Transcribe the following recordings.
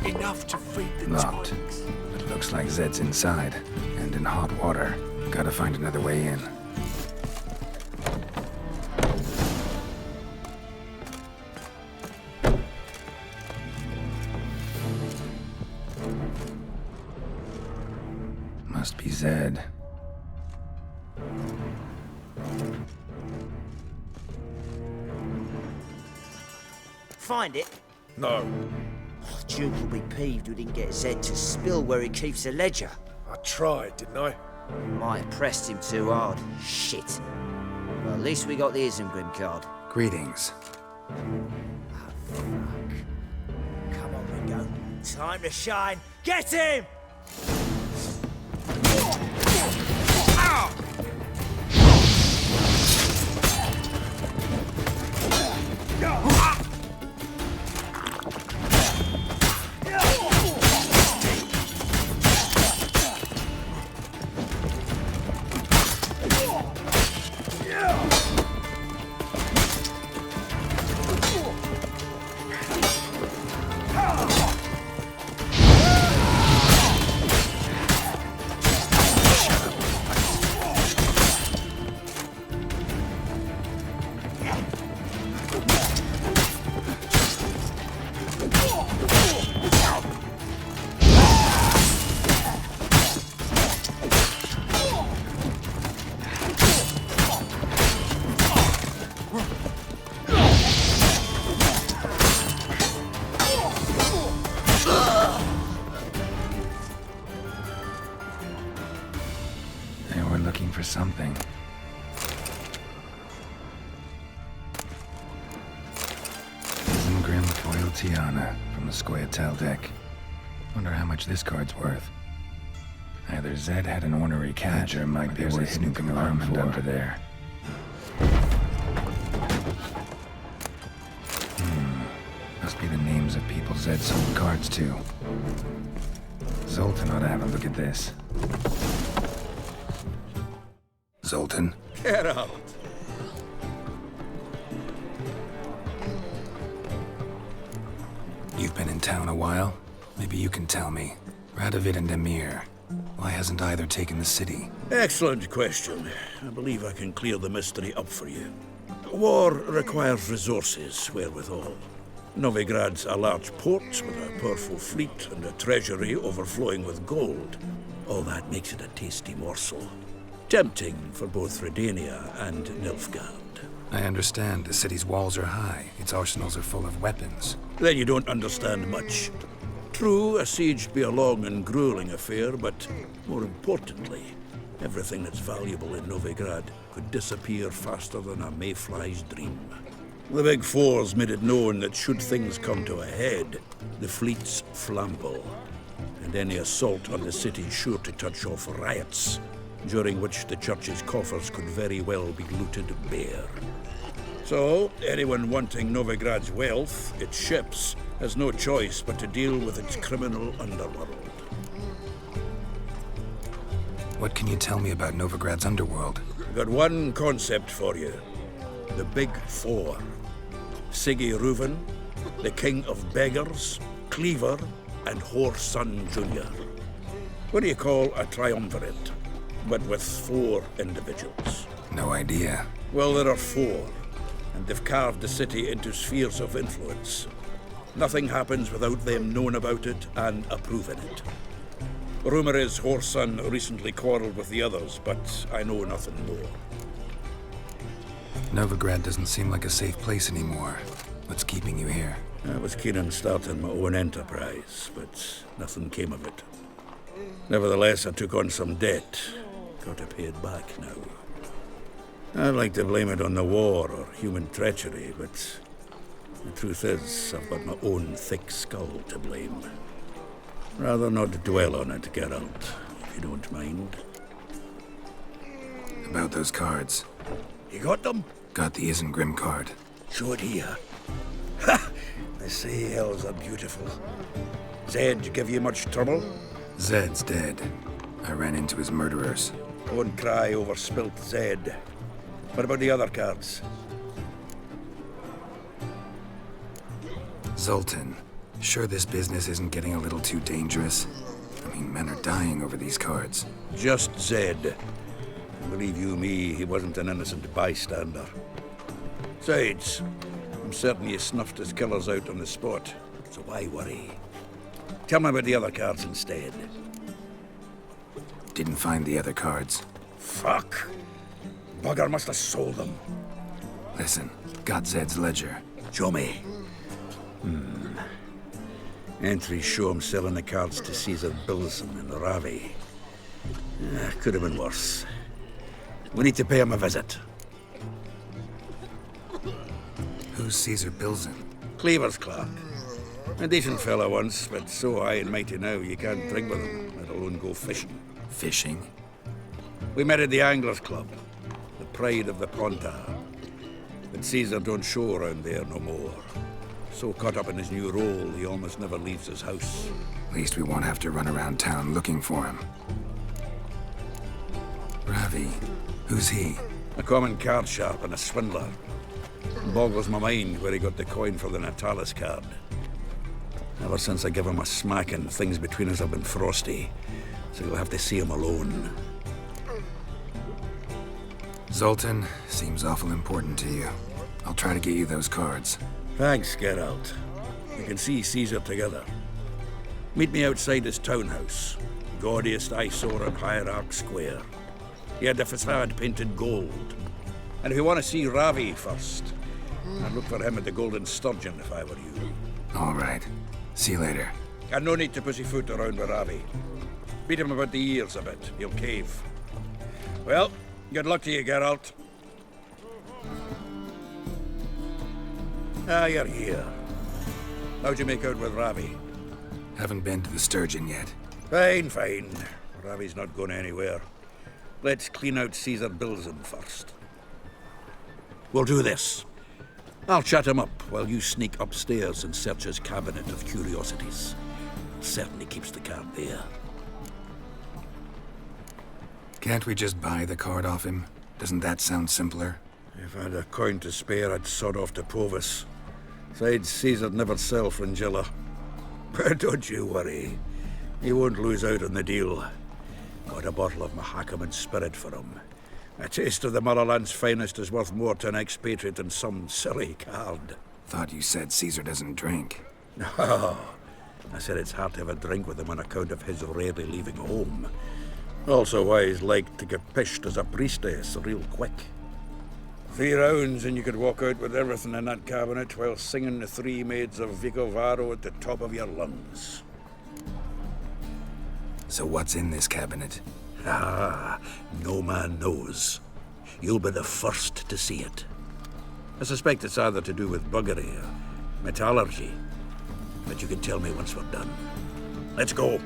Enough to feed the Locked. tigers. But it looks like Zed's inside, and in hot water. Gotta find another way in. Must be Zed. Find it? No. Oh, Duke will be peeved we didn't get Zed to spill where he keeps the ledger. I tried, didn't I? Might have pressed him too hard. Shit. Well, at least we got the Isengrim card. Greetings. Oh, fuck. Come on, Ringo. Time to shine. Get him! Ow! They were looking for something. Isengrim Foil Tiana from the Scoia'tael deck. Wonder how much this card's worth. Either Zed had an ornery catch, or might be worth snooping around under there. Must be the names of people Zed sold cards to. Zoltan ought to have a look at this. Zoltan? Get out. You've been in town a while? Maybe you can tell me. Radovid and Emir. Why hasn't either taken the city? Excellent question. I believe I can clear the mystery up for you. War requires resources wherewithal. Novigrad's a large port with a powerful fleet and a treasury overflowing with gold. All that makes it a tasty morsel. Tempting for both Redania and Nilfgaard. I understand the city's walls are high. Its arsenals are full of weapons. Then you don't understand much. True, a siege be a long and grueling affair, but more importantly, everything that's valuable in Novigrad could disappear faster than a mayfly's dream. The Big Four's made it known that should things come to a head, the fleet's flammable, and any assault on the city's sure to touch off riots, during which the church's coffers could very well be looted bare. So, anyone wanting Novigrad's wealth, its ships, has no choice but to deal with its criminal underworld. What can you tell me about Novigrad's underworld? I've got one concept for you. The Big Four. Siggy Reuven, the King of Beggars, Cleaver, and Whoreson Jr. What do you call a triumvirate, but with 4 individuals? No idea. Well, there are 4, and they've carved the city into spheres of influence. Nothing happens without them knowing about it and approving it. Rumor is Whoreson recently quarreled with the others, but I know nothing more. Novigrad doesn't seem like a safe place anymore. What's keeping you here? I was keen on starting my own enterprise, but nothing came of it. Nevertheless, I took on some debt. Got to pay it back now. I'd like to blame it on the war or human treachery, but the truth is, I've got my own thick skull to blame. Rather not dwell on it, Geralt, if you don't mind. About those cards. You got them? Got the Isengrim card. Show it here. Ha! They say hells are beautiful. Zed give you much trouble? Zed's dead. I ran into his murderers. Don't cry over spilt Zed. What about the other cards? Zoltan. Sure this business isn't getting a little too dangerous? I mean, men are dying over these cards. Just Zed. Believe you me, he wasn't an innocent bystander. Besides, I'm certain he snuffed his killers out on the spot, so why worry? Tell me about the other cards instead. Didn't find the other cards. Fuck. Bugger must have sold them. Listen, got Zed's ledger. Show me. Entries show him selling the cards to Caesar Bilson and Ravi. Could have been worse. We need to pay him a visit. Who's Caesar Bilson? Cleaver's clerk. A decent fellow once, but so high and mighty now you can't drink with him, let alone go fishing. Fishing? We met at the Anglers Club, the pride of the Pontar. But Caesar don't show around there no more. So caught up in his new role, he almost never leaves his house. At least we won't have to run around town looking for him. Ravi, who's he? A common card sharp and a swindler. Boggles my mind where he got the coin for the Natalis card. Ever since I gave him a smacking, things between us have been frosty. So you'll have to see him alone. Zoltan seems awful important to you. I'll try to get you those cards. Thanks, Geralt. We can see Caesar together. Meet me outside his townhouse. Gaudiest eyesore on Hierarch Square. He had the facade painted gold. And if you want to see Ravi first, I'd look for him at the Golden Sturgeon if I were you. All right. See you later. And no need to pussyfoot around with Ravi. Beat him about the ears a bit. He'll cave. Well, good luck to you, Geralt. Ah, you're here. How'd you make out with Ravi? Haven't been to the Sturgeon yet. Fine, fine. Ravi's not going anywhere. Let's clean out Caesar Bilson first. We'll do this. I'll chat him up while you sneak upstairs and search his cabinet of curiosities. Certainly keeps the card there. Can't we just buy the card off him? Doesn't that sound simpler? If I had a coin to spare, I'd sod off to Povis. Besides, Caesar'd never sell Fringilla. But don't you worry. He won't lose out on the deal. Got a bottle of Mahakaman spirit for him. A taste of the motherland's finest is worth more to an expatriate than some silly card. Thought you said Caesar doesn't drink. No. I said it's hard to have a drink with him on account of his rarely leaving home. Also why he's like to get pished as a priestess real quick. 3 rounds and you could walk out with everything in that cabinet while singing the 3 maids of Vicovaro at the top of your lungs. So what's in this cabinet? Ah, no man knows. You'll be the first to see it. I suspect it's either to do with buggery or metallurgy. But you can tell me once we're done. Let's go.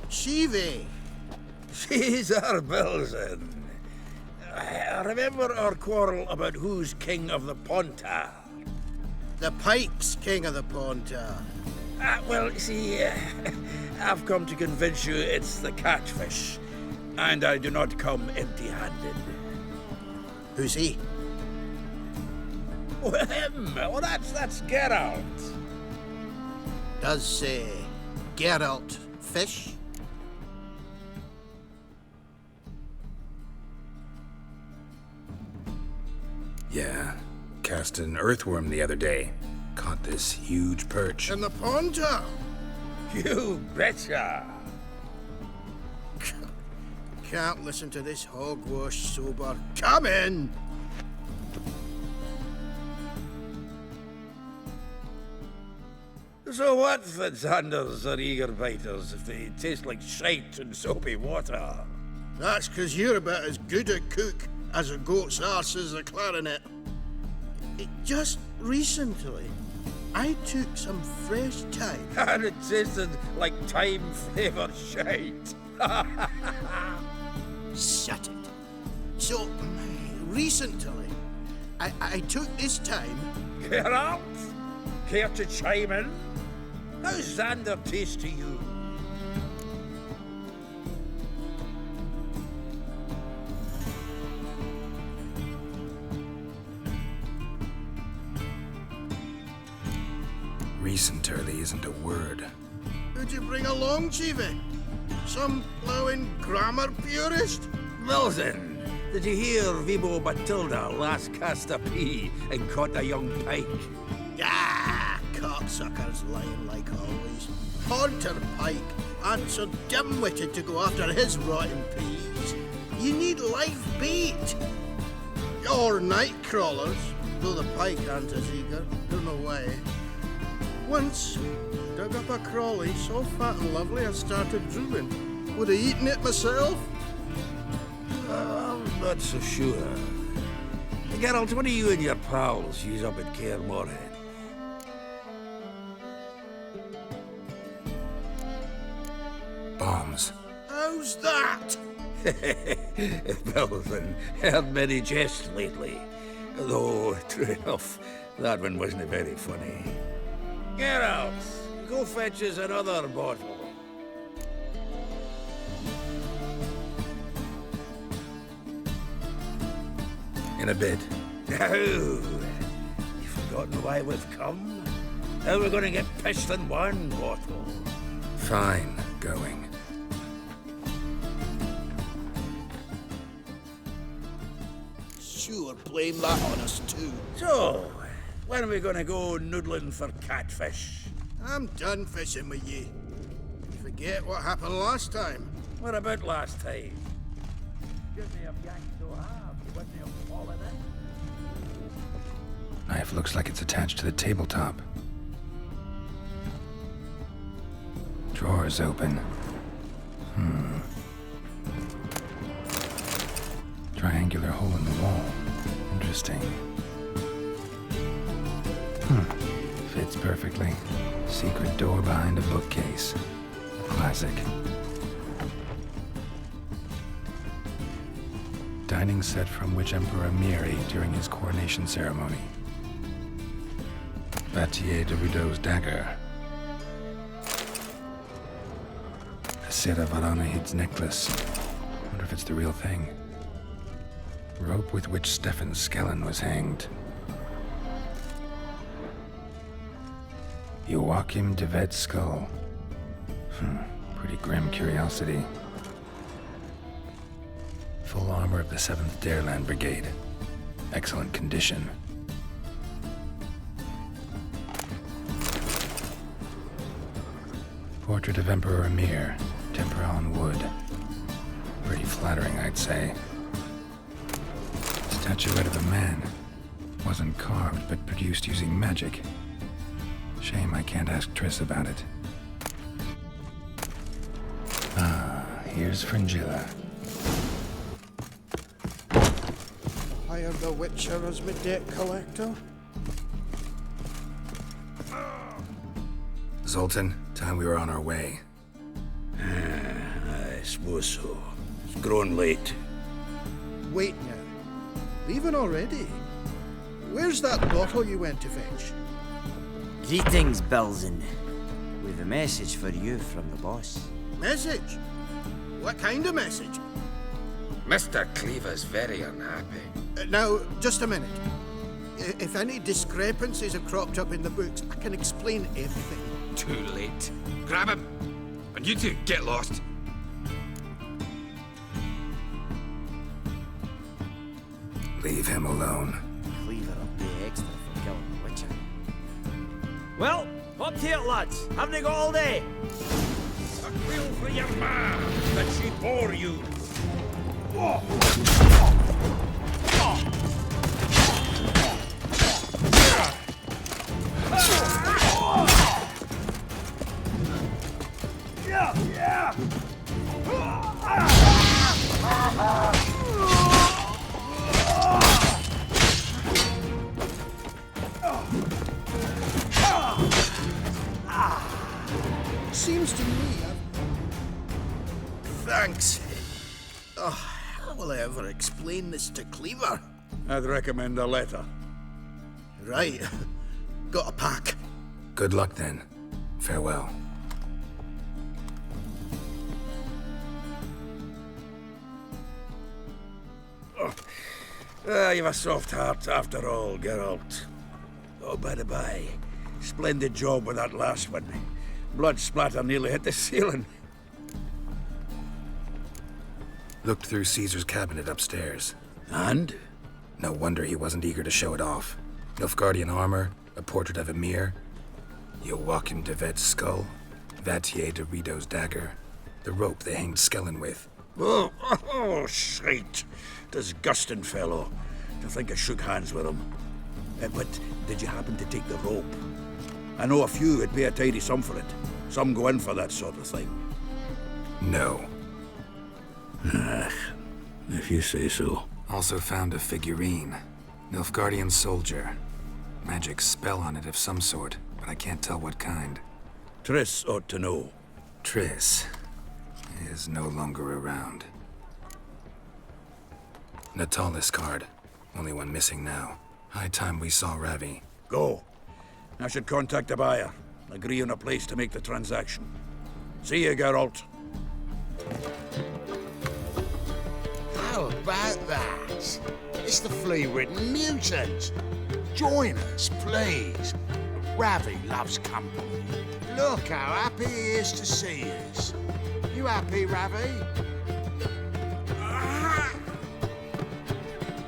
Shivi! Caesar Bilson. Remember our quarrel about who's king of the Pontar? The Pike's king of the Pontar. Well, see, I've come to convince you it's the catfish. And I do not come empty-handed. Who's he? Well, him. Well, that's Geralt. Does say Geralt fish? Yeah. Cast an earthworm the other day. Caught this huge perch. In the Pontar? You betcha. Can't listen to this hogwash sober. Come in! So what, Fitzhanders or eager biters, if they taste like shite and soapy water? That's 'cause you're about as good a cook as a goat's arse is a clarinet. Just recently, I took some fresh thyme. And it tasted like thyme-flavoured shite. Shut it. So, recently, I took this thyme. Geralt? Care to chime in? How's Xander taste to you? Recenterly isn't a word. Who'd you bring along, Chiefy? Some blowing grammar purist? Wilson, did you hear Vibo Matilda last cast a pea and caught a young pike? Ah, cocksuckers lying like always. Haunter Pike aren't so dim-witted to go after his rotten peas. You need live bait. Or night crawlers, though the pike aren't as eager. Don't know why. Once, dug up a crawly so fat and lovely I started drooling. Would have eaten it myself. I'm not so sure. Geralt, what do you and your pals use up at Kaer Morhen? Bombs. How's that? Wilson, heard many jests lately. Though, true enough, that one wasn't very funny. Geralt, go fetch us another bottle. In a bit. Now, you've forgotten why we've come? How we're going to get pissed in one bottle? Fine, going. Sure, blame that on us too. So, when are we going to go noodling for catfish? I'm done fishing with you. You forget what happened last time. What about last time? Give me a yank so hard, you wouldn't have fallen in. Knife looks like it's attached to the tabletop. Drawers open. Triangular hole in the wall. Interesting. Fits perfectly. Secret door behind a bookcase. Classic. Dining set from which Emperor Mir ate during his coronation ceremony. Batier de Rudeau's dagger. A Sera Varanahid's necklace. Wonder if it's the real thing. Rope with which Stefan Skellen was hanged. Joachim de Ved's skull. Pretty grim curiosity. Full armor of the 7th Dareland Brigade. Excellent condition. Portrait of Emperor Mir. Tempera on wood. Pretty flattering, I'd say. Statuette of a man. Wasn't carved, but produced using magic. Shame I can't ask Triss about it. Ah, here's Fringilla. Hired the Witcher as my debt collector. Zoltan, time we were on our way. I suppose so. It's growing late. Wait now. Leaving already? Where's that bottle you went to fetch? Greetings, Belzen. We've a message for you from the boss. Message? What kind of message? Mr. Cleaver's very unhappy. Now, just a minute. If any discrepancies have cropped up in the books, I can explain everything. Too late. Grab him! And you two, get lost. Leave him alone. Cleaver will pay extra for killing the Witcher. Well, up to it, lads. Haven't you got all day? A quill for your ma that she bore you. Seems to me Thanks. Oh, how will I ever explain this to Cleaver? I'd recommend a letter. Right. Got a pack. Good luck then. Farewell. You've a soft heart after all, Geralt. Oh, by the by, Splendid job with that last one. Blood splatter nearly hit the ceiling. Looked through Caesar's cabinet upstairs. And? No wonder he wasn't eager to show it off. Nilfgaardian armor, a portrait of Emir, Joachim de Vet's skull, Vatier de Rideau's dagger, the rope they hanged Skellen with. Oh, shite. Disgusting fellow. To think I shook hands with him. But did you happen to take the rope? I know a few would pay a tidy sum for it. Some go in for that sort of thing. No. If you say so. Also found a figurine. Nilfgaardian soldier. Magic spell on it of some sort, but I can't tell what kind. Triss ought to know. Triss is no longer around. Natalis card. Only one missing now. High time we saw Ravi. Go. I should contact the buyer. Agree on a place to make the transaction. See you, Geralt. How about that? It's the flea-ridden mutant. Join us, please. Ravi loves company. Look how happy he is to see us. You happy, Ravi?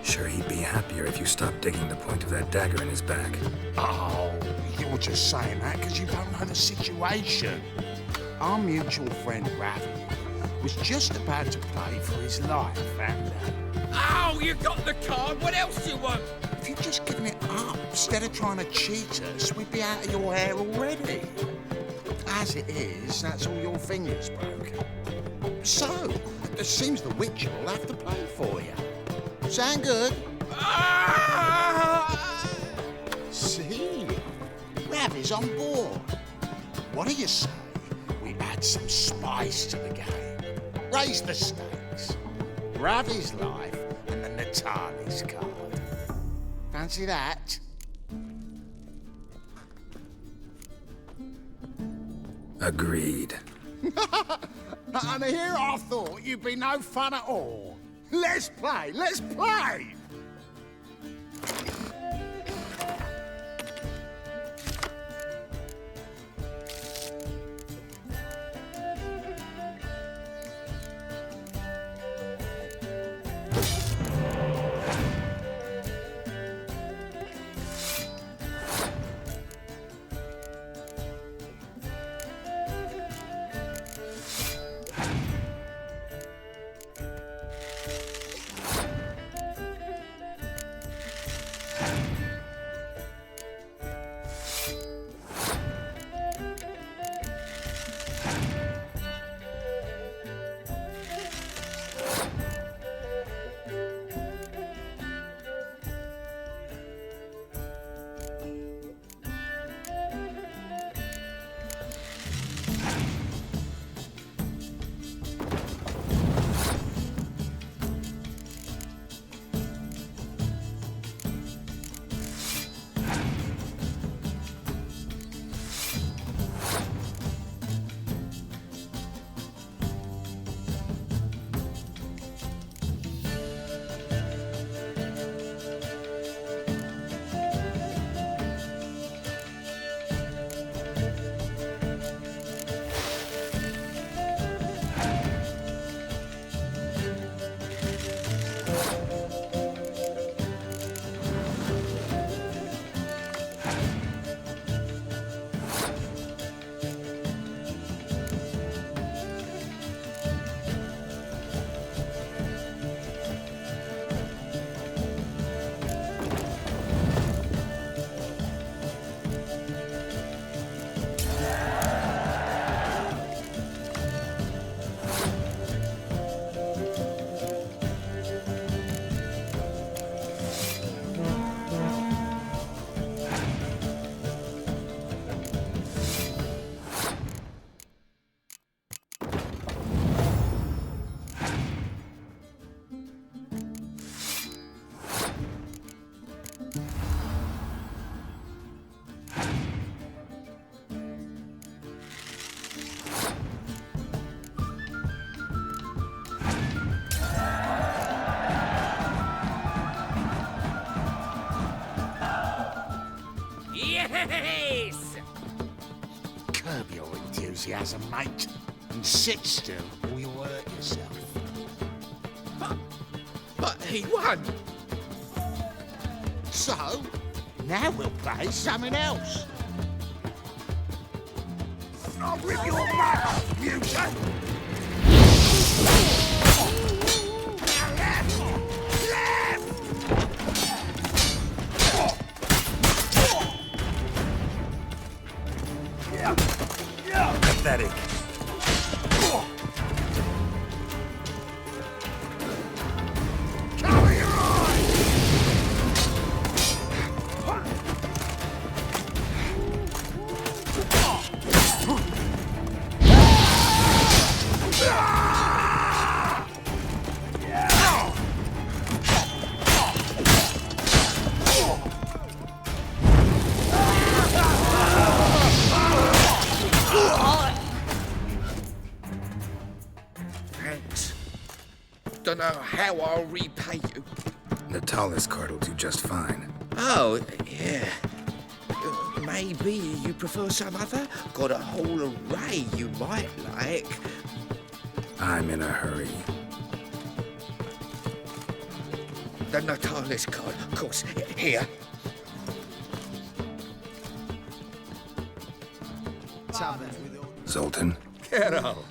Sure he'd be happier if you stopped digging the point of that dagger in his back. Oh, you're just saying that because you don't know the situation. Our mutual friend Ravi was just about to play for his life, and Oh, you got the card. What else do you want? if you'd just given it up instead of trying to cheat us, we'd be out of your hair already. As it is, that's all your fingers broke. So, it seems the Witcher will have to play for you. Sound good? See? Ravi's on board. What do you say we add some spice to the game? Raise the stakes. Ravi's life and the Natalis card. Fancy that? Agreed. And here I thought you'd be no fun at all. Let's play, let's play! Yes! enthusiasm, mate. And sit still or you'll hurt yourself. But he won. So, now we'll play something else. I'll rip your mouth, mutant! Pathetic. Cover your eyes! Thanks. Don't know how I'll repay you. The tallest card will do just fine. Oh, yeah. Maybe you prefer some other? Got a whole array you might like. I'm in a hurry. The Natalis card, of course. Here. Zoltan, Geralt.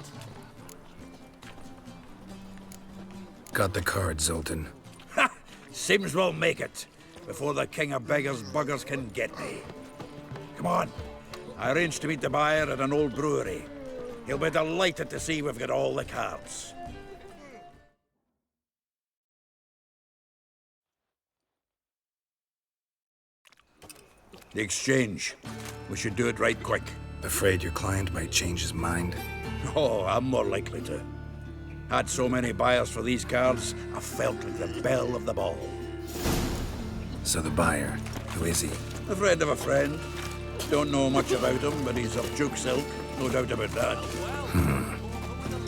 got the card, Zoltan. Ha! Seems we'll make it before the king of beggars buggers can get me. Come on. I arranged to meet the buyer at an old brewery. He'll be delighted to see we've got all the cards. The exchange. We should do it right quick. Afraid your client might change his mind? Oh, I'm more likely to. Had so many buyers for these cards, I felt like the belle of the ball. So the buyer, who is he? A friend of a friend. Don't know much about him, but he's of Duke silk, no doubt about that.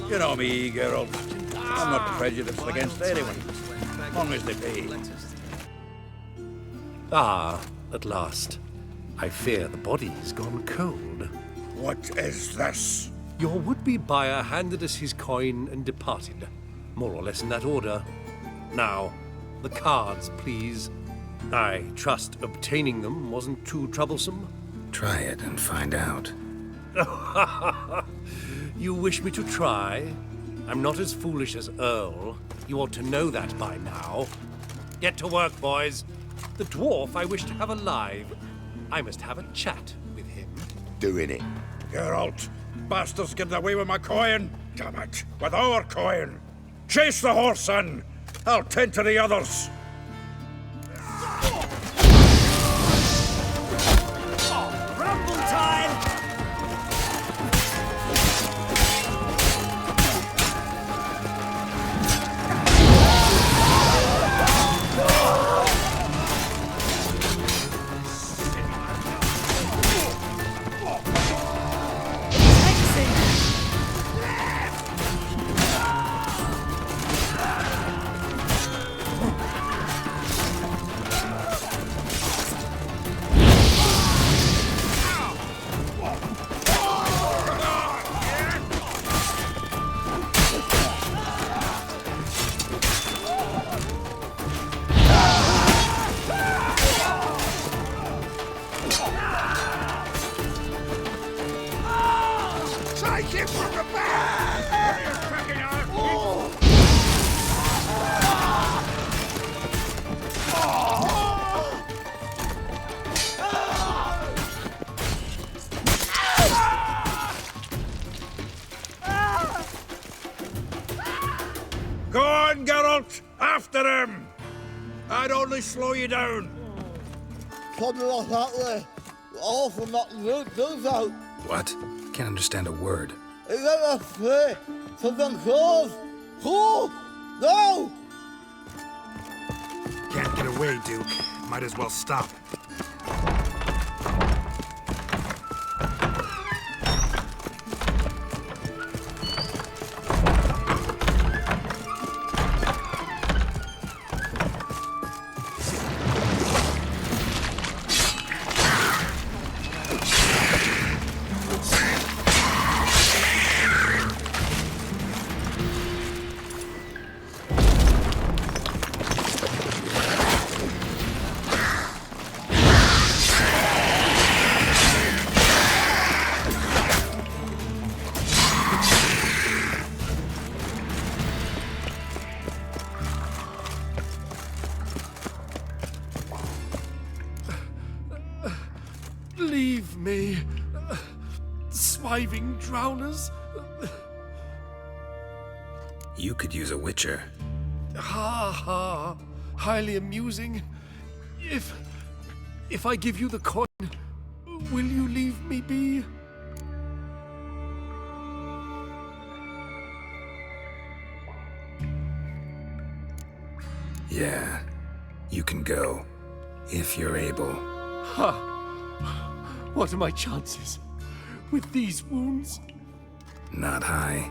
You know me, Geralt. I'm not prejudiced against anyone, as long as they pay. Ah, at last. I fear the body's gone cold. What is this? Your would-be buyer handed us his coin and departed. More or less in that order. Now, the cards, please. I trust obtaining them wasn't too troublesome. Try it and find out. You wish me to try? I'm not as foolish as Earl. You ought to know that by now. Get to work, boys. The dwarf I wish to have alive. I must have a chat with him. Doing it. Geralt, bastards getting away with my coin. Damn it, with our coin. Chase the horse, son. I'll tend to the others. Rumble time! Take it from the back! You're cracking out! Go on, Geralt! After him! I'd only slow you down. Probably not that way. All from that route goes out. What? Can't understand a word. Is that a play? Something close. Cool! No! Can't get away, Duke. Might as well stop. Leave me. Swiving drowners. You could use a witcher. Ha ha. Highly amusing. If I give you the coin, will you leave me be? Yeah, you can go. If you're able. Ha! What are my chances with these wounds? Not high.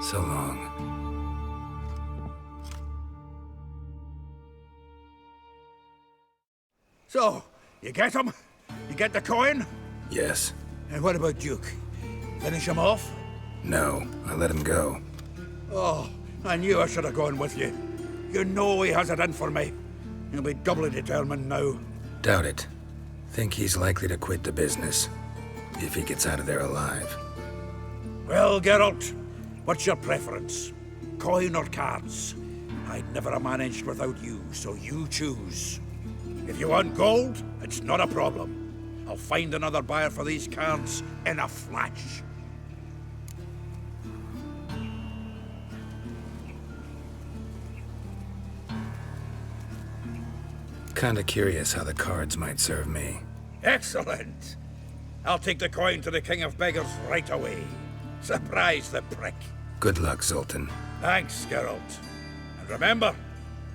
So long. So, you get him? You get the coin? Yes. And what about Duke? Finish him off? No, I let him go. Oh, I knew I should have gone with you. You know he has it in for me. He'll be doubly determined now. Doubt it. Think he's likely to quit the business. If he gets out of there alive. Well, Geralt, what's your preference? Coin or cards? I'd never have managed without you, so you choose. If you want gold, it's not a problem. I'll find another buyer for these cards in a flash. Kinda curious how the cards might serve me. Excellent! I'll take the coin to the King of Beggars right away. Surprise the prick. Good luck, Zoltan. Thanks, Geralt. And remember,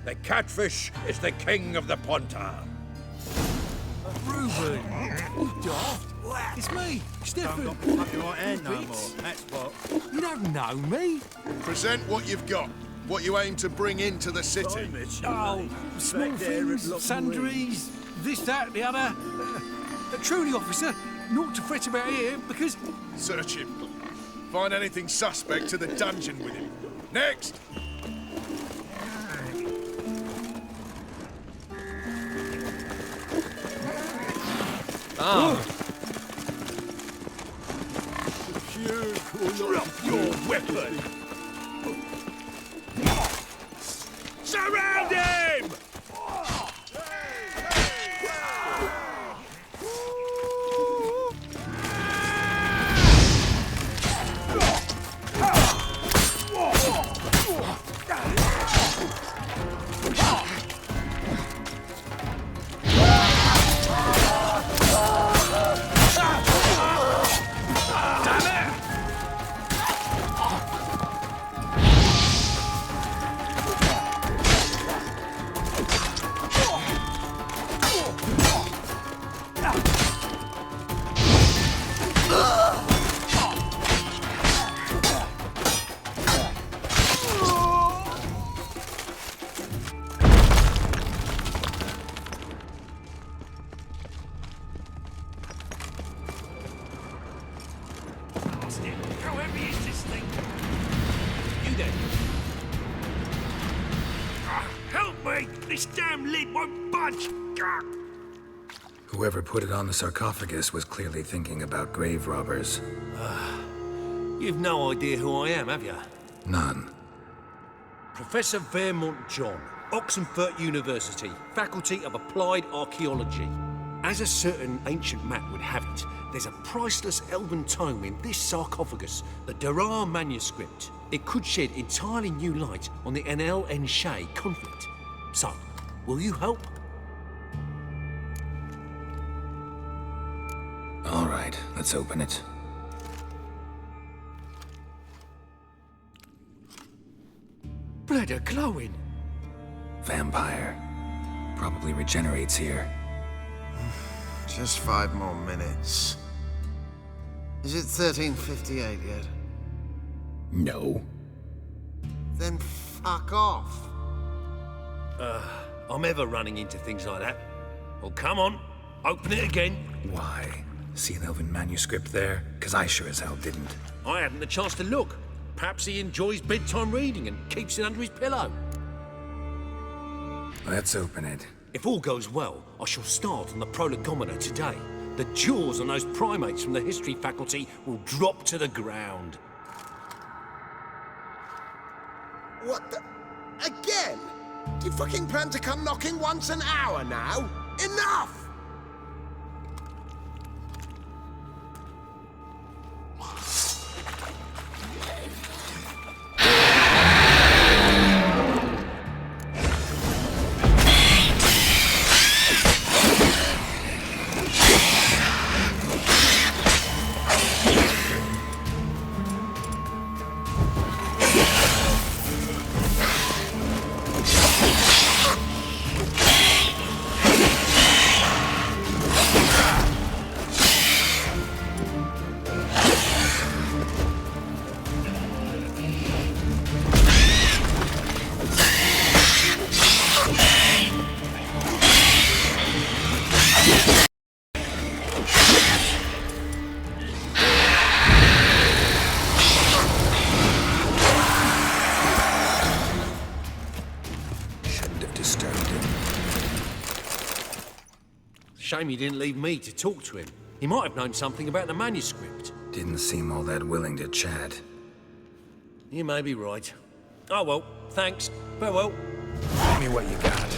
the catfish is the king of the Pontar. Reuben! You daft! It's me, Stefan! Don't got fucking right hand no more, that's what. You don't know me? Present what you've got. What you aim to bring into the city. Oh, small things, sundries, this, that, the other. Truly, officer, naught to fret about here, because... Search him. Find anything suspect to the dungeon with him. Next! Drop your weapon! Surround him! How heavy is this thing? You then. Help me! This damn lid won't budge! Whoever put it on the sarcophagus was clearly thinking about grave robbers. You've no idea who I am, have you? None. Professor Vermont John, Oxenford University, Faculty of Applied Archaeology. As a certain ancient map would have it, there's a priceless elven tome in this sarcophagus, the Durar manuscript. It could shed entirely new light on the Enel and Shay conflict. So, will you help? All right, let's open it. Blood are glowing. Vampire. Probably regenerates here. Just 5 more minutes. Is it 1358 yet? No. Then fuck off. I'm ever running into things like that. Well, come on, open it again. Why? See an elven manuscript there? 'Cause I sure as hell didn't. I hadn't the chance to look. Perhaps he enjoys bedtime reading and keeps it under his pillow. Let's open it. If all goes well, I shall start on the prolegomena today. The jaws on those primates from the history faculty will drop to the ground. What the... Again? Do you fucking plan to come knocking once an hour now? Enough! Shame he didn't leave me to talk to him. He might have known something about the manuscript. Didn't seem all that willing to chat. You may be right. Oh well, thanks. Farewell. Give me what you got.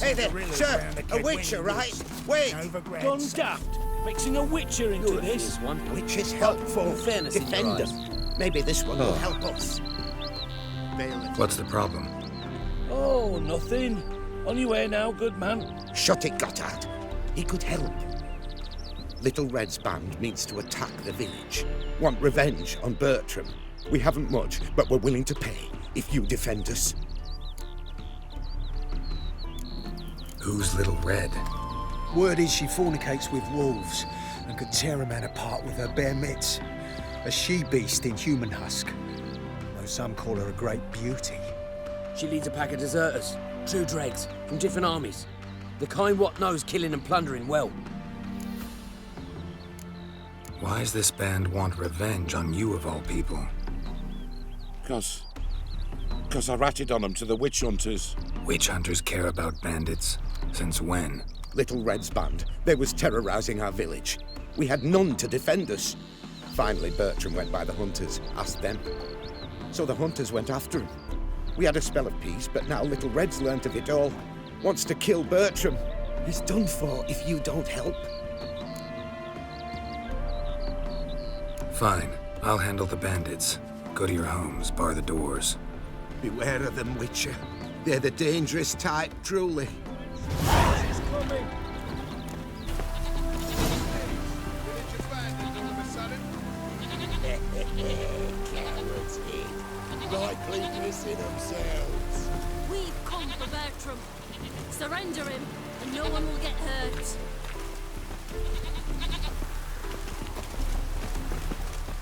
Hey there, sir, a witcher, right? Wait! Gone daft. Mixing a witcher into this. Which is helpful. Fairness in Defend your us. Maybe this one will help us. What's the problem? Oh, nothing. On your way now, good man. Shut it, Gotthard. He could help. Little Red's band means to attack the village. Want revenge on Bertram. We haven't much, but we're willing to pay if you defend us. Who's Little Red? Word is she fornicates with wolves and could tear a man apart with her bare mitts. A she-beast in human husk. Though some call her a great beauty. She leads a pack of deserters, true dregs, from different armies. The kind what knows killing and plundering well. Why's this band want revenge on you of all people? Cause I ratted on them to the witch hunters. Witch hunters care about bandits. Since when? Little Red's band, they was terrorizing our village. We had none to defend us. Finally, Bertram went by the hunters, asked them. So the hunters went after him. We had a spell of peace, but now Little Red's learnt of it all. Wants to kill Bertram. He's done for if you don't help. Fine. I'll handle the bandits. Go to your homes, bar the doors. Beware of them, Witcher. They're the dangerous type, truly. Likely missing themselves. We've come for Bertram. Surrender him, and no one will get hurt.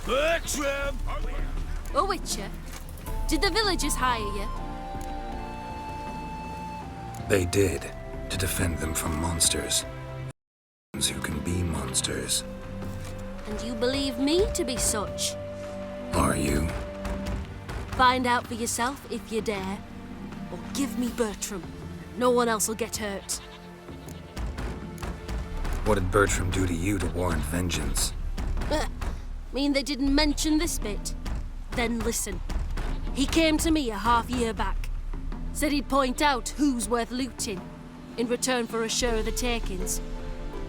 Bertram! Oh, Witcher, did the villagers hire you? They did, to defend them from monsters. Who can be monsters. And you believe me to be such? Are you? Find out for yourself if you dare. Or give me Bertram. No one else will get hurt. What did Bertram do to you to warrant vengeance? Mean they didn't mention this bit? Then listen. He came to me a half-year back. Said he'd point out who's worth looting, in return for a share of the takings.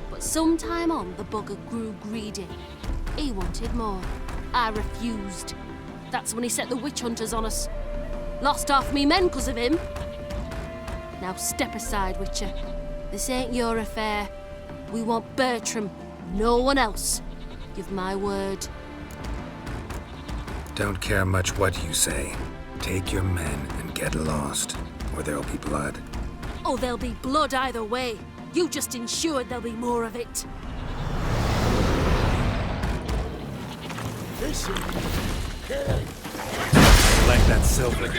But sometime on, the bugger grew greedy. He wanted more. I refused. That's when he set the witch hunters on us. Lost half me men 'cause of him. Now step aside, Witcher. This ain't your affair. We want Bertram, no one else. Give my word. Don't care much what you say. Take your men and get lost, or there'll be blood. Oh, there'll be blood either way. You just ensured there'll be more of it. Like that silver.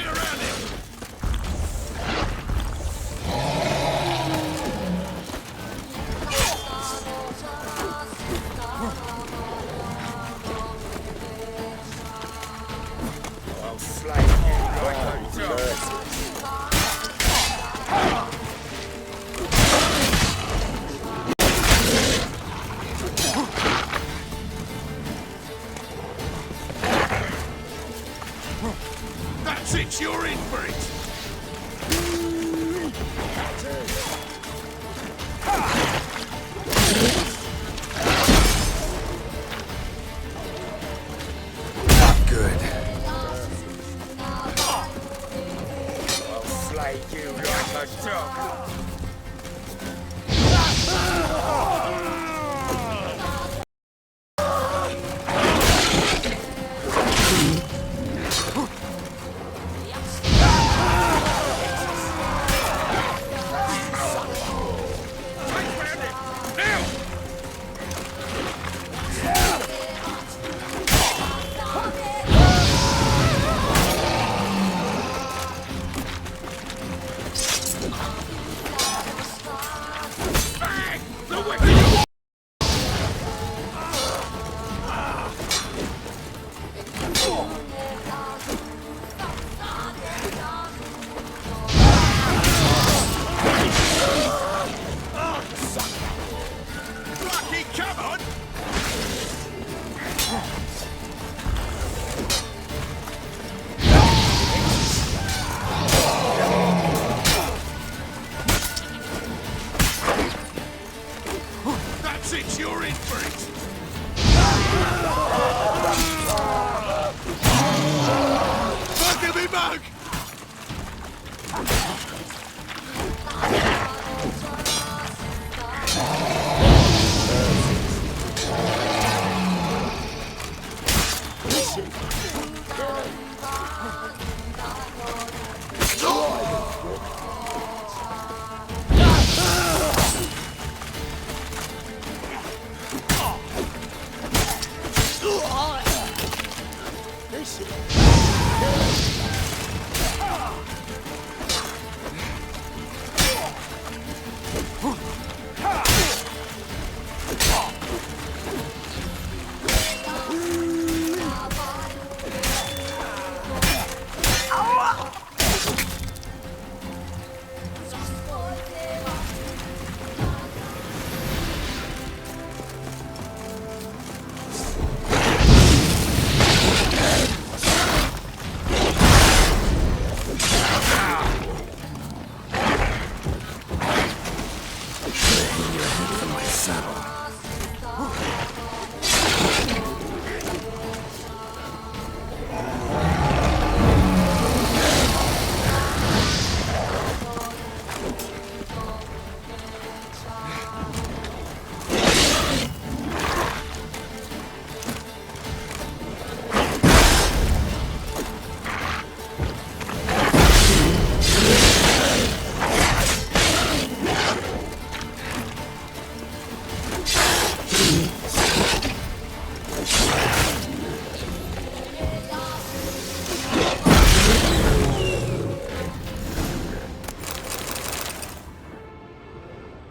That's it, you're in for it! Good. I'll flay you like a dog. You're in for it! Fuck me, bug!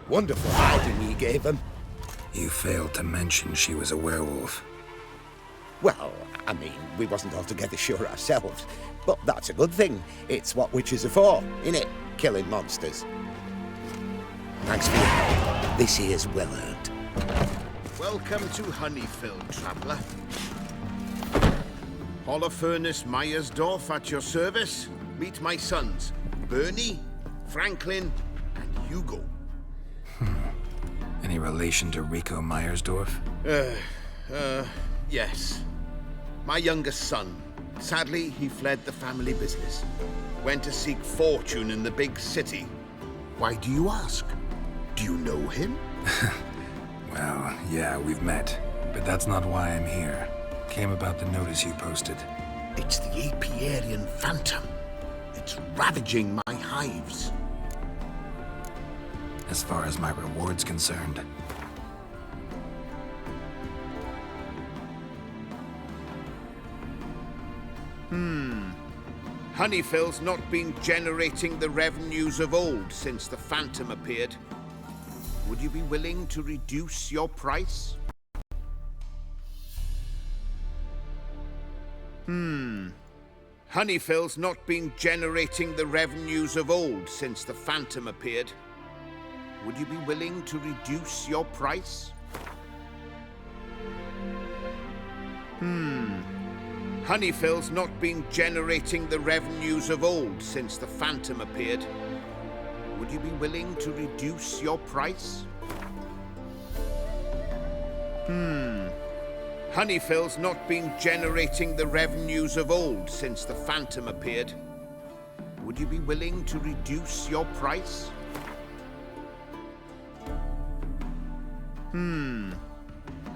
Wonderful hiding you gave him. You failed to mention she was a werewolf. Well, I mean, we wasn't altogether sure ourselves, but that's a good thing. It's what witches are for, innit? Killing monsters. Thanks for your help. This here's well earned. Welcome to Honeyfield, traveller. Holofernes Myersdorf at your service. Meet my sons, Bernie, Franklin, and Hugo. Any relation to Rico Myersdorf? Yes. My youngest son, Sadly, he fled the family business. Went to seek fortune in the big city. Why do you ask? Do you know him? Well, yeah, we've met. But that's not why I'm here. Came about the notice you posted. It's the Ep18 phantom. It's ravaging my hives. As far as my reward's concerned. Honeyfell's not been generating the revenues of old since the phantom appeared. Would you be willing to reduce your price? Honeyfell's not been generating the revenues of old since the phantom appeared. Would you be willing to reduce your price? Honeyfell's not been generating the revenues of old since the phantom appeared. Would you be willing to reduce your price? Honeyfell's not been generating the revenues of old since the phantom appeared. Would you be willing to reduce your price?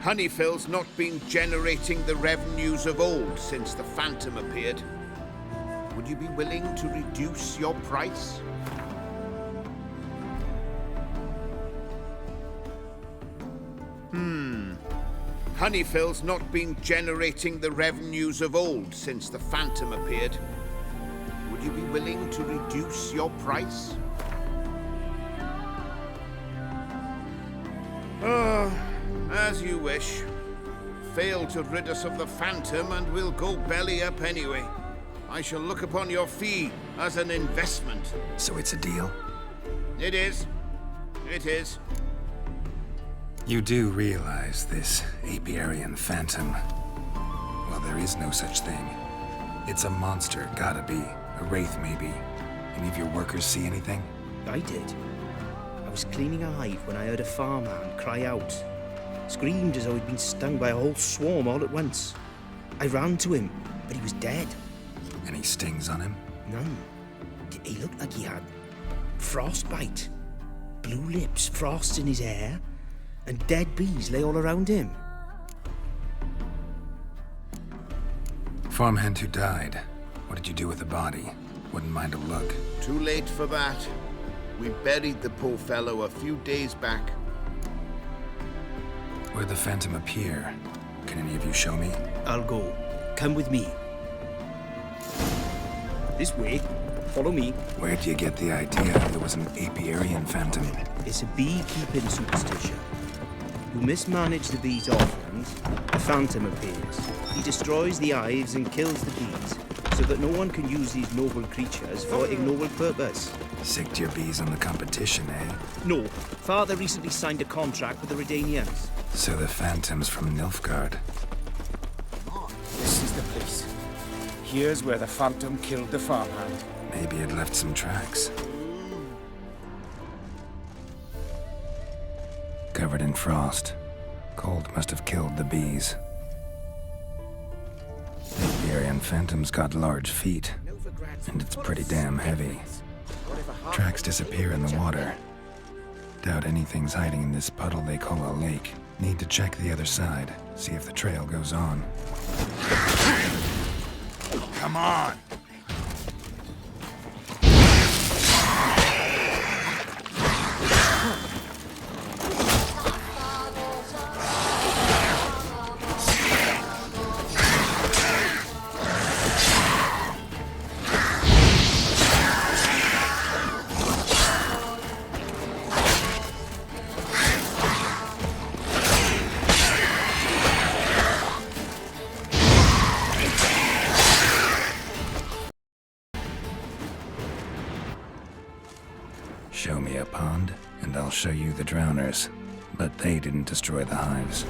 Honeyfell's not been generating the revenues of old since the phantom appeared. Would you be willing to reduce your price? Honeyfell's not been generating the revenues of old since the phantom appeared. Would you be willing to reduce your price? As you wish. Fail to rid us of the phantom and we'll go belly up anyway. I shall look upon your fee as an investment. So it's a deal? It is. It is. You do realize this Ep18 phantom? Well, there is no such thing. It's a monster, gotta be. A wraith, maybe. Any of your workers see anything? I did. I was cleaning a hive when I heard a farmhand cry out. Screamed as though he'd been stung by a whole swarm all at once. I ran to him, but he was dead. Any stings on him? None. He looked like he had frostbite. Blue lips, frost in his hair, and dead bees lay all around him. Farmhand who died. What did you do with the body? Wouldn't mind a look. Too late for that. We buried the poor fellow a few days back. Where'd the phantom appear? Can any of you show me? I'll go. Come with me. This way. Follow me. Where'd you get the idea there was an Ep18 phantom? It's a beekeeping superstition. You mismanage the bees' offerings, the phantom appears. He destroys the hives and kills the bees, so that no one can use these noble creatures for ignoble purpose. Sicked your bees on the competition, eh? No. Father recently signed a contract with the Redanians. So the phantom's from Nilfgaard. This is the place. Here's where the phantom killed the farmhand. Maybe it left some tracks. Covered in frost. Cold must have killed the bees. The Ep18 phantom's got large feet, and it's pretty damn heavy. Tracks disappear in the water. Doubt anything's hiding in this puddle they call a lake. Need to check the other side, see if the trail goes on. Come on! Show me a pond, and I'll show you the drowners. But they didn't destroy the hives.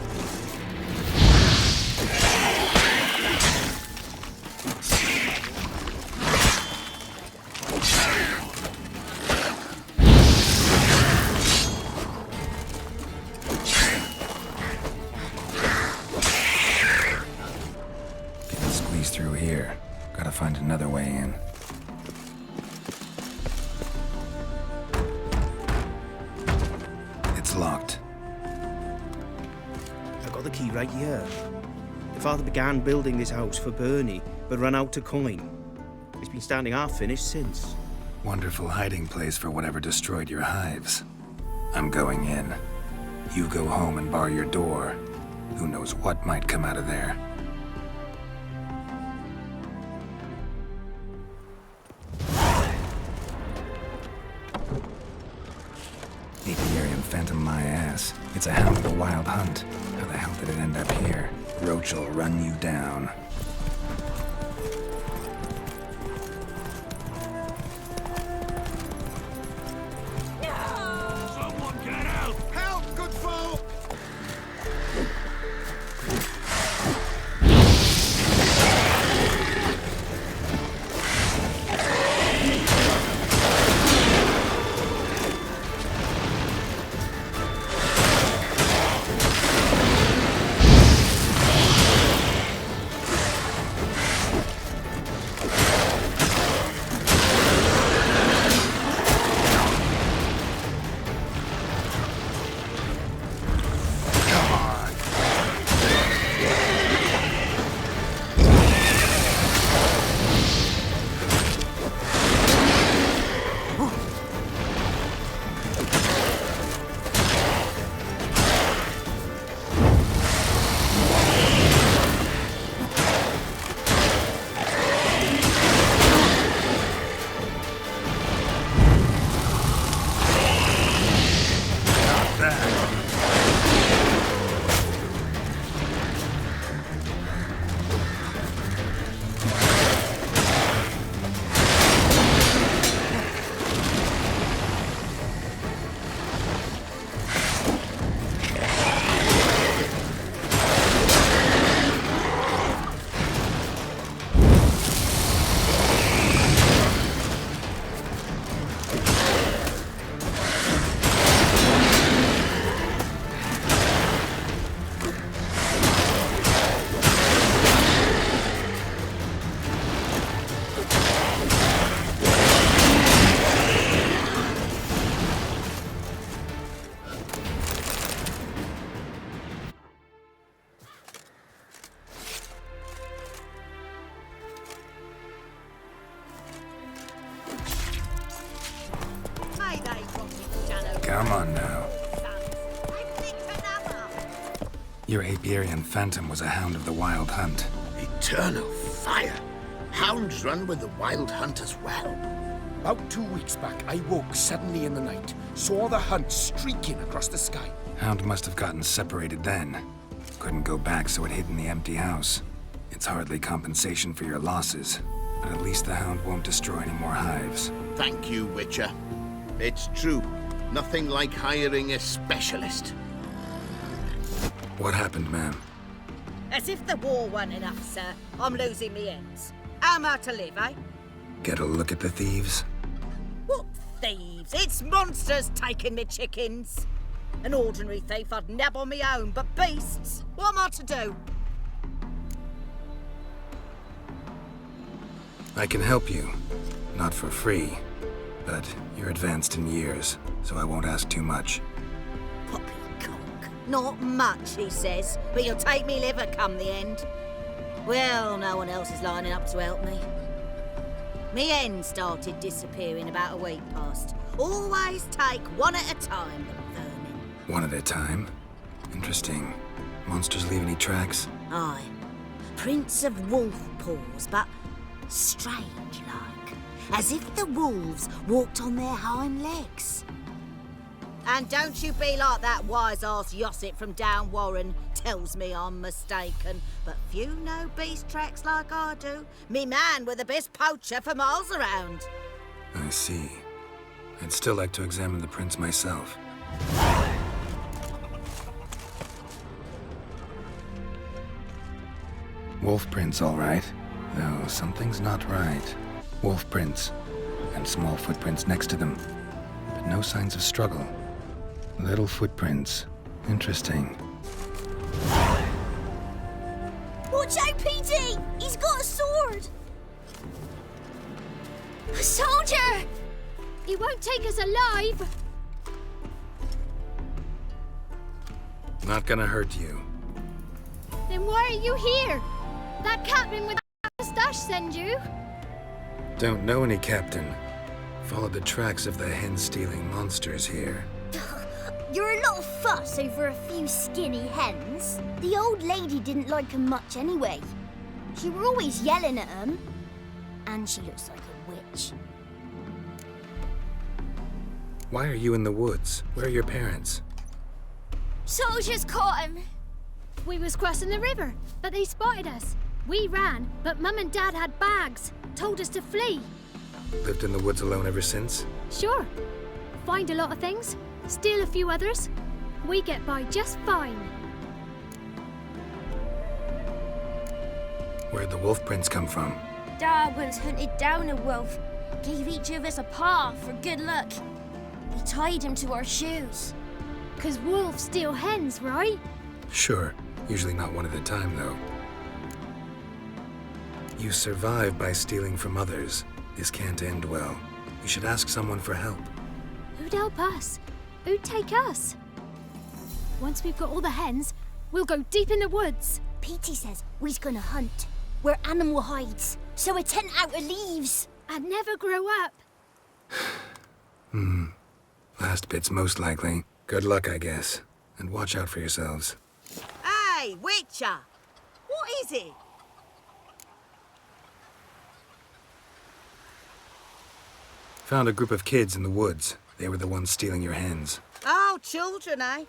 Can squeeze through here. got the key right here. The father began building this house for Bernie, but ran out of coin. It's been standing half finished since. Wonderful hiding place for whatever destroyed your hives. I'm going in. You go home and bar your door. Who knows what might come out of there. Apiarian Phantom my ass. It's a hound of the wild hunt. How the hell did it end up here? Roach will run you down. Someone get out! Help, good folk! Come on now. Your Apiarian Phantom was a hound of the wild hunt. Eternal fire! Hounds run with the wild hunt as well. About 2 weeks back, I woke suddenly in the night, saw the hunt streaking across the sky. Hound must have gotten separated then. Couldn't go back, so it hid in the empty house. It's hardly compensation for your losses, but at least the hound won't destroy any more hives. Thank you, Witcher. It's true. Nothing like hiring a specialist. What happened, ma'am? As if the war weren't enough, sir. I'm losing me ends. How am I to live, eh? Get a look at the thieves? What thieves? It's monsters taking me chickens. An ordinary thief I'd nab on me own, but beasts? What am I to do? I can help you. Not for free. But you're advanced in years, so I won't ask too much. Poppycock. Not much, he says, but you'll take me liver come the end. Well, no one else is lining up to help me. Me hen started disappearing about a week past. Always take one at a time, the vermin. One at a time? Interesting. Monsters leave any tracks? Aye. Prints of wolf paws, but strange-like. As if the wolves walked on their hind legs. And don't you be like that wise-ass Yossit from down Warren tells me I'm mistaken. But few know beast tracks like I do. Me man were the best poacher for miles around. I see. I'd still like to examine the prints myself. Wolf prints, all right. Though something's not right. Wolf prints, and small footprints next to them. But no signs of struggle. Little footprints. Interesting. Watch out, PD! He's got a sword! A soldier! He won't take us alive! Not gonna hurt you. Then why are you here? That captain with the moustache send you? Don't know any captain. Followed the tracks of the hen-stealing monsters here. You're a lot of fuss over a few skinny hens. The old lady didn't like 'em much anyway. She were always yelling at 'em. And she looks like a witch. Why are you in the woods? Where are your parents? Soldiers caught him. We was crossing the river, but they spotted us. We ran, but Mum and Dad had bags. Told us to flee. Lived in the woods alone ever since? Sure. Find a lot of things, steal a few others. We get by just fine. Where'd the wolf prints come from? Dad once hunted down a wolf. Gave each of us a paw for good luck. We tied him to our shoes. 'Cause wolves steal hens, right? Sure. Usually not one at a time, though. You survive by stealing from others. This can't end well. You should ask someone for help. Who'd help us? Who'd take us? Once we've got all the hens, we'll go deep in the woods. Petey says we's gonna hunt. Where animal hides. So a tent out of leaves. And never grow up. Last bit's most likely. Good luck, I guess. And watch out for yourselves. Hey, Witcher! What is it? Found a group of kids in the woods. They were the ones stealing your hens. Oh, children, eh?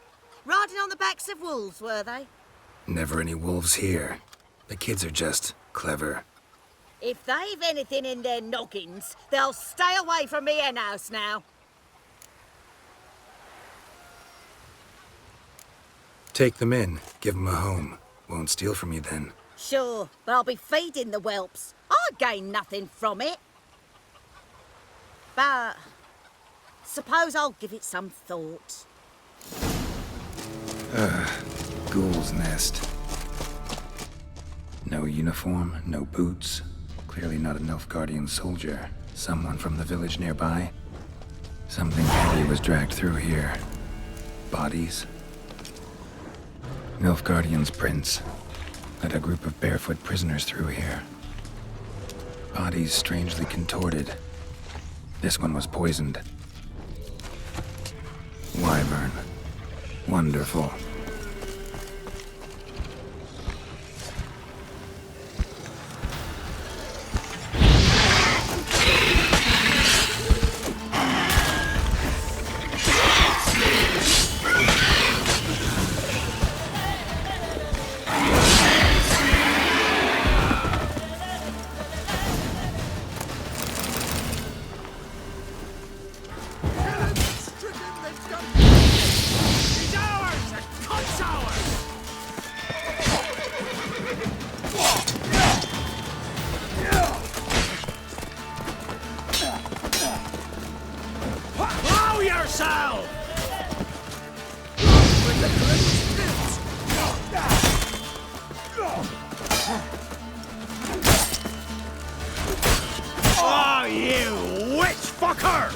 Riding on the backs of wolves, were they? Never any wolves here. The kids are just clever. If they've anything in their noggins, they'll stay away from me hen house now. Take them in. Give them a home. Won't steal from you then. Sure, but I'll be feeding the whelps. I gain nothing from it. But suppose I'll give it some thought. Ghoul's nest. No uniform, no boots. Clearly not a Nilfgaardian soldier. Someone from the village nearby. Something heavy was dragged through here. Bodies. Nilfgaardian's prince led a group of barefoot prisoners through here. Bodies strangely contorted. This one was poisoned. Wyvern. Wonderful. Oh, you witch fucker!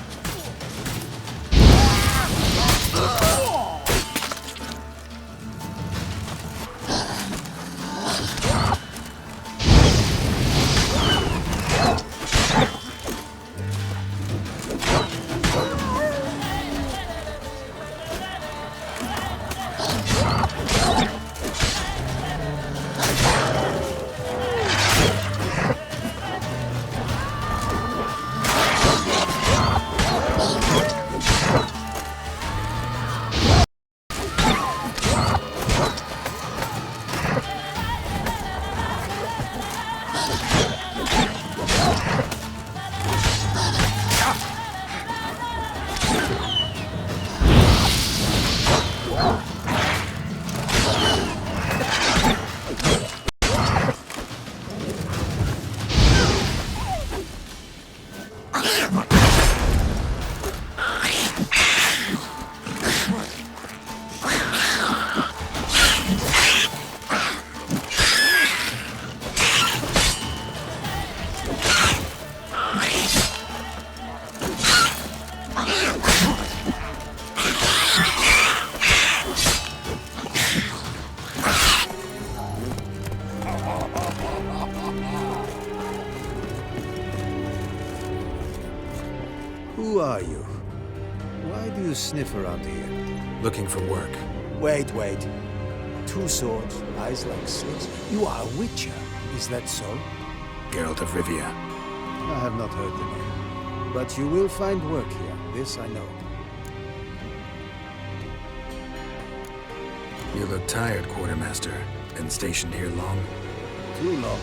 are you? Why do you sniff around here? Looking for work. Wait. 2 swords, eyes like slits. You are a witcher, is that so? Geralt of Rivia. I have not heard the name. But you will find work here, this I know. You look tired, Quartermaster. Been stationed here long? Too long.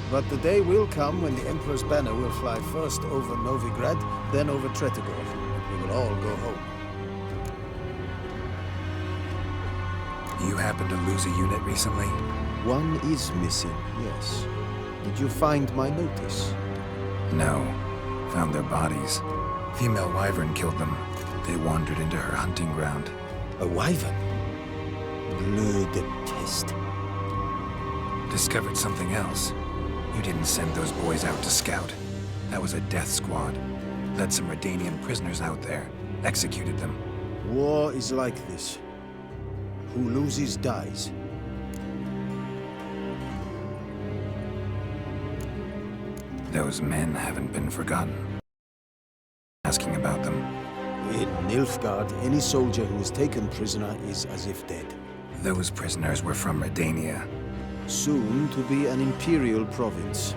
But the day will come when the Emperor's banner will fly first over Novigrad, then over Tretogor, and we will all go home. You happened to lose a unit recently? One is missing, yes. Did you find my notice? No. Found their bodies. Female wyvern killed them. They wandered into her hunting ground. A wyvern? Bleu de peste. Discovered something else. You didn't send those boys out to scout. That was a death squad. Led some Redanian prisoners out there. Executed them. War is like this. Who loses dies. Those men haven't been forgotten. Asking about them. In Nilfgaard, any soldier who is taken prisoner is as if dead. Those prisoners were from Redania. Soon to be an imperial province.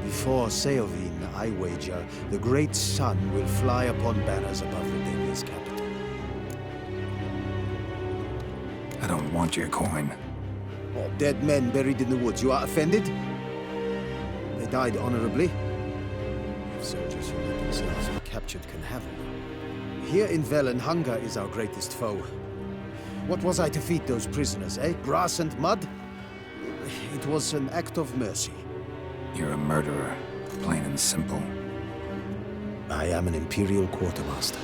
Before Seovin, I wager, the great sun will fly upon banners above Redania's capital. I don't want your coin. Or dead men buried in the woods. You are offended? They died honorably. If soldiers who let themselves be captured can have it. Here in Velen, hunger is our greatest foe. What was I to feed those prisoners, eh? Grass and mud? It was an act of mercy. You're a murderer, plain and simple. I am an Imperial Quartermaster.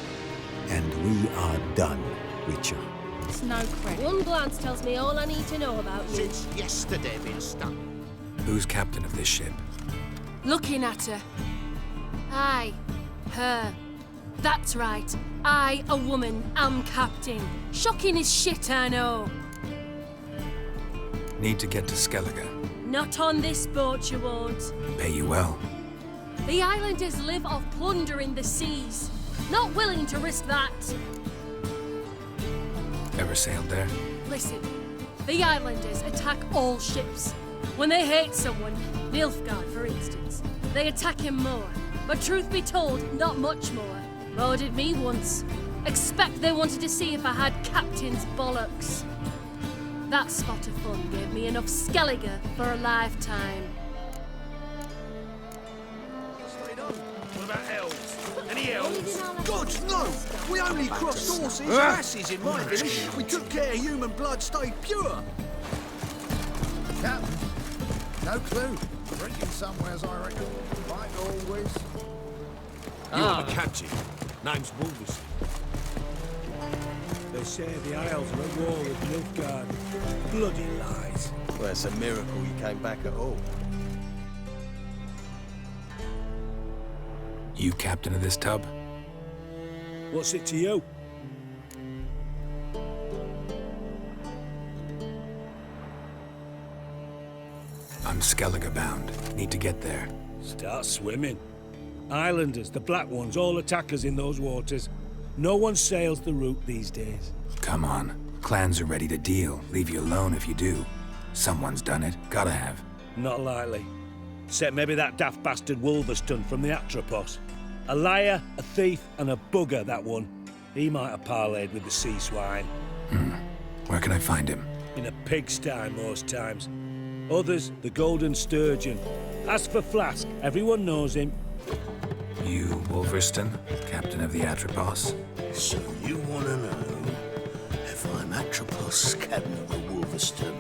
And we are done, Witcher. It's no credit. One glance tells me all I need to know about you. Since yesterday been stuck. Who's captain of this ship? Looking at her. Aye, her. That's right. I, a woman, am captain. Shocking as shit, I know. Need to get to Skellige. Not on this boat, you won't. Pay you well. The islanders live off plundering the seas. Not willing to risk that. Ever sailed there? Listen, the islanders attack all ships. When they hate someone, Nilfgaard for instance, they attack him more. But truth be told, not much more. More did me once. Expect they wanted to see if I had captain's bollocks. That spot of fun gave me enough Skellige for a lifetime. What about elves? Any elves? God, no! We only crossed horses and asses in my village. We took care human blood stayed pure. Captain? No clue. Drinking somewheres, I reckon. Like always. You're the captain. Name's Wolverson. They say the Isles are at war with Nilfgaard. Bloody lies. Well, it's a miracle you came back at all. You captain of this tub? What's it to you? I'm Skellige bound. Need to get there. Start swimming. Islanders, the black ones, all attackers in those waters. No one sails the route these days. Come on. Clans are ready to deal. Leave you alone if you do. Someone's done it. Gotta have. Not likely. Except maybe that daft bastard Wolverston from the Atropos. A liar, a thief, and a bugger, that one. He might have parlayed with the sea swine. Where can I find him? In a pigsty most times. Others, the Golden Sturgeon. As for Flask, everyone knows him. You, Wolverston, captain of the Atropos? So you want to know if I'm Atropos, captain of the Wolverston?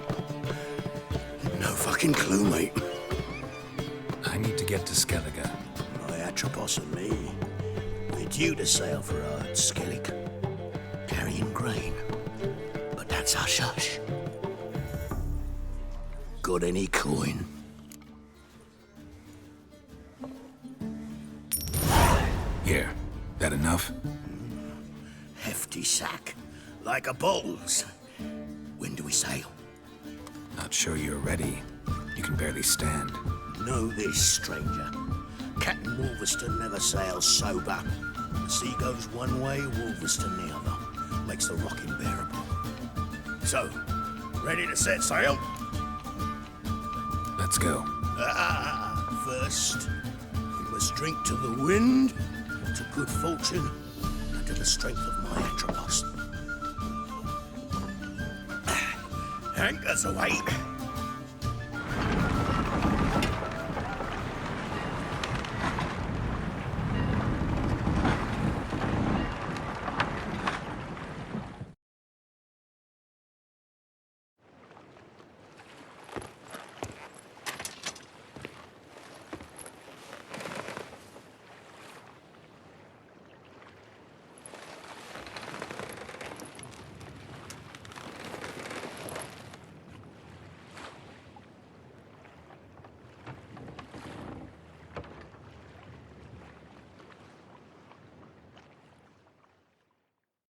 No fucking clue, mate. I need to get to Skellige. My Atropos and me, we're due to sail for our Skellig, carrying grain. But that's hush-hush. Got any coin? Here. That enough? Hefty sack. Like a bull's. When do we sail? Not sure you're ready. You can barely stand. Know this, stranger. Captain Wolverston never sails sober. The sea goes one way, Wolverstone the other. Makes the rock unbearable. So, ready to set sail? Let's go. First, we must drink to the wind, to good fortune, and to the strength of my Atropos. Anchors away.